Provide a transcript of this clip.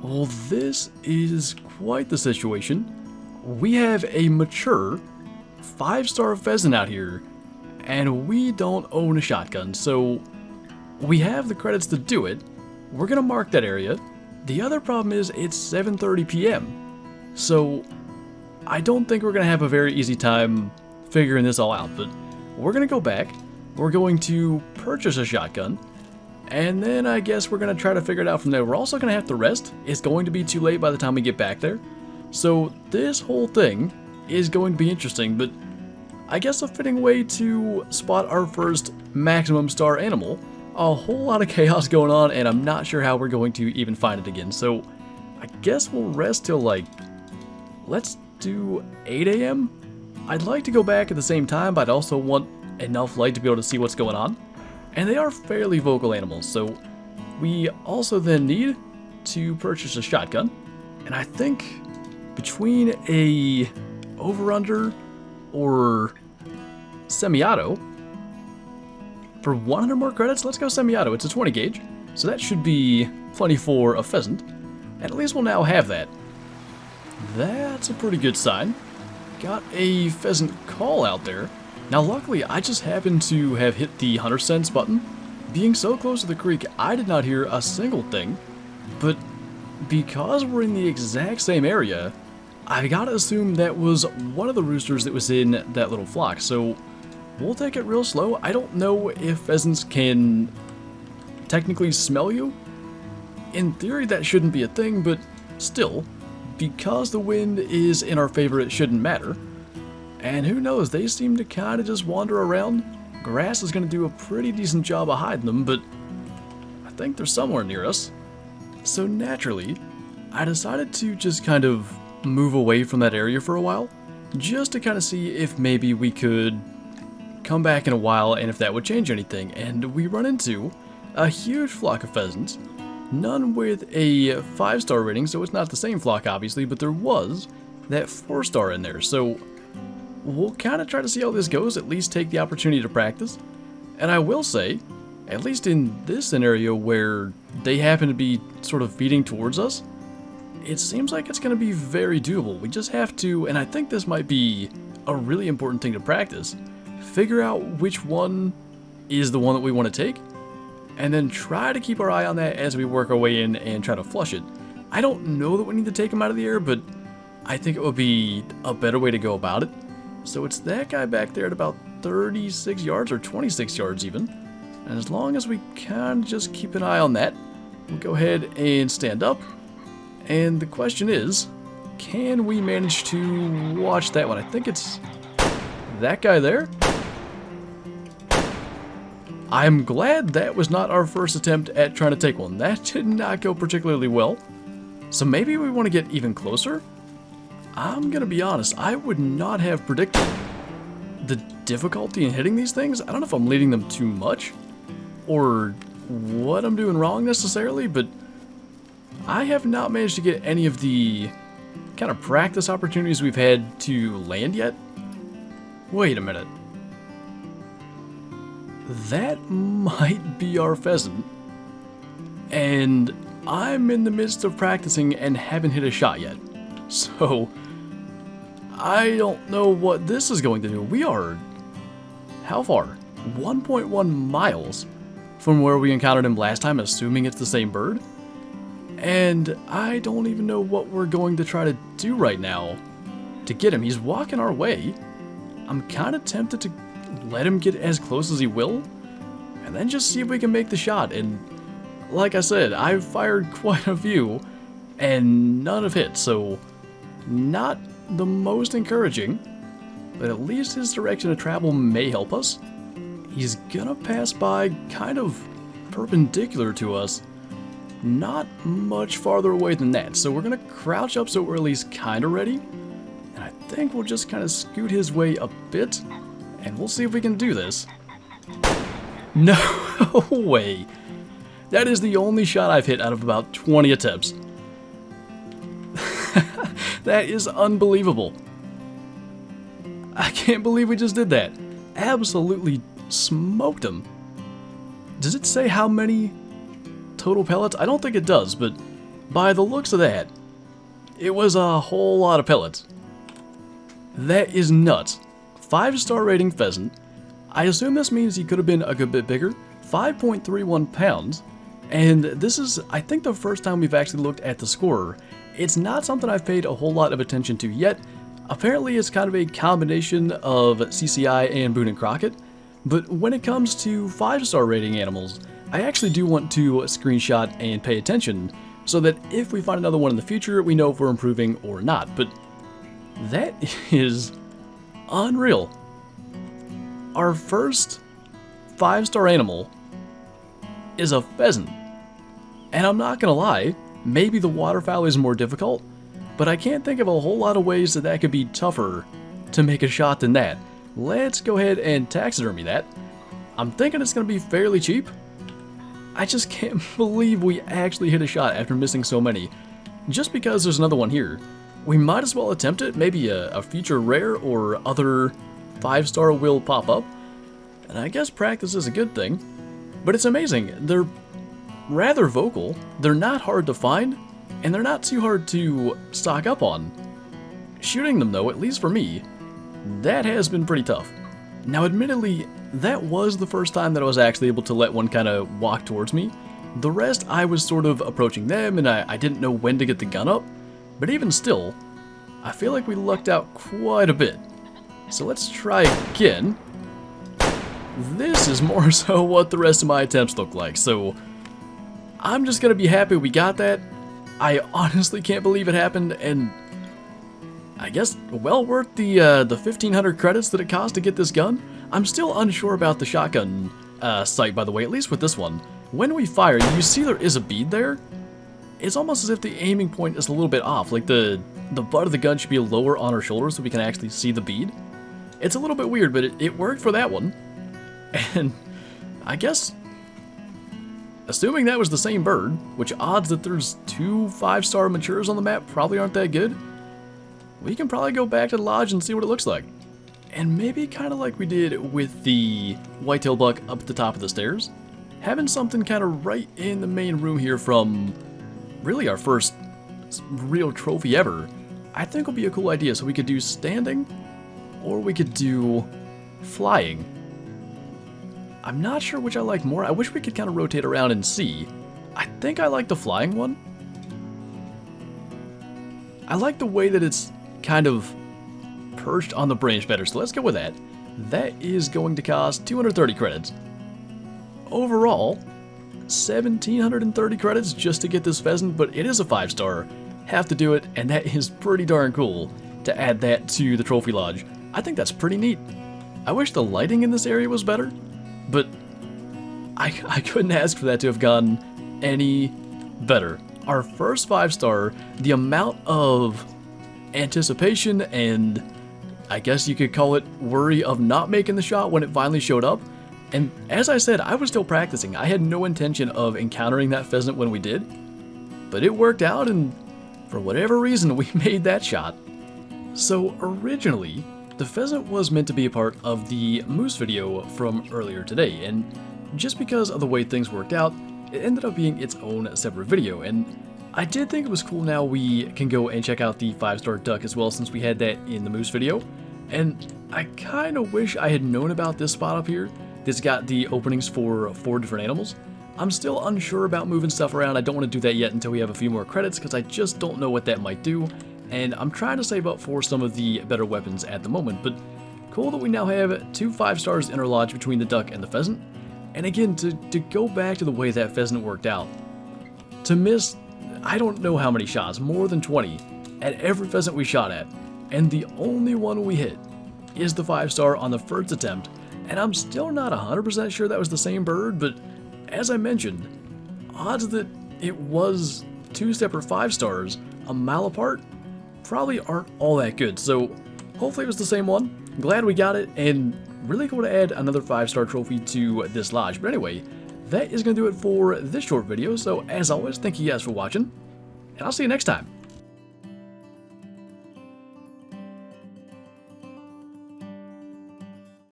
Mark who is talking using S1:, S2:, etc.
S1: Well, this is quite the situation. We have a mature 5-star pheasant out here, and we don't own a shotgun, so we have the credits to do it. We're gonna mark that area. The other problem is it's 7:30 p.m. So I don't think we're gonna have a very easy time figuring this all out, but we're gonna go back. We're going to purchase a shotgun, and then I guess we're gonna try to figure it out from there. We're also gonna have to rest. It's going to be too late by the time we get back there. So this whole thing is going to be interesting, but I guess a fitting way to spot our first maximum star animal. A whole lot of chaos going on, and I'm not sure how we're going to even find it again. So I guess we'll rest till like, let's do 8 a.m. I'd like to go back at the same time, but I'd also want enough light to be able to see what's going on. And they are fairly vocal animals, so we also then need to purchase a shotgun. And I think between a over-under or semi-auto, for 100 more credits, let's go semi-auto. It's a 20 gauge, so that should be plenty for a pheasant. And at least we'll now have that. That's a pretty good sign. Got a pheasant call out there. Now luckily, I just happened to have hit the hunter sense button. Being so close to the creek, I did not hear a single thing. But because we're in the exact same area, I gotta assume that was one of the roosters that was in that little flock. So we'll take it real slow. I don't know if pheasants can technically smell you. In theory, that shouldn't be a thing, but still, because the wind is in our favor, it shouldn't matter. And who knows, they seem to kind of just wander around. Grass is going to do a pretty decent job of hiding them, but I think they're somewhere near us. So naturally, I decided to just kind of move away from that area for a while, just to kind of see if maybe we could come back in a while and if that would change anything. And we run into a huge flock of pheasants, none with a 5-star rating, so it's not the same flock obviously, but there was that 4-star in there. So we'll kind of try to see how this goes, at least take the opportunity to practice. And I will say, at least in this scenario where they happen to be sort of feeding towards us, it seems like it's going to be very doable. We just have to, and I think this might be a really important thing to practice, figure out which one is the one that we want to take, and then try to keep our eye on that as we work our way in and try to flush it. I don't know that we need to take him out of the air, but I think it would be a better way to go about it. So it's that guy back there at about 36 yards or 26 yards even. And as long as we kind of just keep an eye on that, we'll go ahead and stand up. And the question is, can we manage to watch that one? I think it's that guy there. I'm glad that was not our first attempt at trying to take one. That did not go particularly well. So maybe we want to get even closer? I'm gonna be honest, I would not have predicted the difficulty in hitting these things. I don't know if I'm leading them too much or what I'm doing wrong necessarily, but I have not managed to get any of the kind of practice opportunities we've had to land yet. Wait a minute. That might be our pheasant, and I'm in the midst of practicing and haven't hit a shot yet. So I don't know what this is going to do. We are, how far? 1.1 miles from where we encountered him last time, assuming it's the same bird. And I don't even know what we're going to try to do right now to get him. He's walking our way. I'm kind of tempted to let him get as close as he will, and then just see if we can make the shot. And like I said, I've fired quite a few, and none have hit, so not the most encouraging, but at least his direction of travel may help us. He's gonna pass by kind of perpendicular to us, not much farther away than that, so we're gonna crouch up so we're at least kind of ready, and I think we'll just kind of scoot his way a bit, and we'll see if we can do this. No way! That is the only shot I've hit out of about 20 attempts. That is unbelievable. I can't believe we just did that. Absolutely smoked him. Does it say how many total pellets? I don't think it does, but by the looks of that, it was a whole lot of pellets. That is nuts. 5-star rating pheasant. I assume this means he could have been a good bit bigger. 5.31 pounds. And this is, I think, the first time we've actually looked at the score. It's not something I've paid a whole lot of attention to yet. Apparently it's kind of a combination of CCI and Boone and Crockett. But when it comes to 5-star rating animals, I actually do want to screenshot and pay attention so that if we find another one in the future, we know if we're improving or not. But that is unreal. Our first 5-star animal is a pheasant. And I'm not gonna lie, maybe the waterfowl is more difficult, but I can't think of a whole lot of ways that that could be tougher to make a shot than that. Let's go ahead and taxidermy that. I'm thinking it's gonna be fairly cheap. I just can't believe we actually hit a shot after missing so many. Just because there's another one here, we might as well attempt it. Maybe a future rare or other 5-star will pop up. And I guess practice is a good thing. But it's amazing. They're rather vocal, they're not hard to find, and they're not too hard to stock up on. Shooting them though, at least for me, that has been pretty tough. Now admittedly, that was the first time that I was actually able to let one kind of walk towards me. The rest I was sort of approaching them and I didn't know when to get the gun up, but even still, I feel like we lucked out quite a bit. So let's try again. This is more so what the rest of my attempts look like, so I'm just gonna be happy we got that. I honestly can't believe it happened, and I guess well worth the 1,500 credits that it cost to get this gun. I'm still unsure about the shotgun sight, by the way, at least with this one. When we fire, you see there is a bead there. It's almost as if the aiming point is a little bit off, like the butt of the gun should be lower on our shoulder so we can actually see the bead. It's a little bit weird, but it worked for that one. And I guess, assuming that was the same bird, which odds that there's 2 5-star matures on the map probably aren't that good, we can probably go back to the lodge and see what it looks like. And maybe kind of like we did with the whitetail buck up at the top of the stairs, having something kind of right in the main room here from really our first real trophy ever, I think will be a cool idea. So we could do standing, or we could do flying. I'm not sure which I like more. I wish we could kind of rotate around and see. I think I like the flying one. I like the way that it's kind of perched on the branch better, so let's go with that. That is going to cost 230 credits. Overall, 1,730 credits just to get this pheasant, but it is a 5-star. Have to do it, and that is pretty darn cool to add that to the trophy lodge. I think that's pretty neat. I wish the lighting in this area was better, but I couldn't ask for that to have gone any better. Our first 5-star, the amount of anticipation and I guess you could call it worry of not making the shot when it finally showed up. And as I said, I was still practicing. I had no intention of encountering that pheasant when we did, but it worked out, and for whatever reason we made that shot. So originally, the pheasant was meant to be a part of the moose video from earlier today, and just because of the way things worked out, it ended up being its own separate video. And I did think it was cool now we can go and check out the 5-star duck as well, since we had that in the moose video. And I kind of wish I had known about this spot up here that's got the openings for 4 different animals. I'm still unsure about moving stuff around. I don't want to do that yet until we have a few more credits, because I just don't know what that might do. And I'm trying to save up for some of the better weapons at the moment, but cool that we now have 2 5-stars in our lodge between the duck and the pheasant. And again, to go back to the way that pheasant worked out, to miss, I don't know how many shots, more than 20, at every pheasant we shot at, and the only one we hit is the 5-star on the first attempt, and I'm still not 100% sure that was the same bird, but as I mentioned, odds that it was 2 separate 5-stars a mile apart probably aren't all that good, so hopefully it was the same one. Glad we got it, and really cool to add another 5-star trophy to this lodge. But anyway, that is going to do it for this short video, so as always, thank you guys for watching, and I'll see you next time.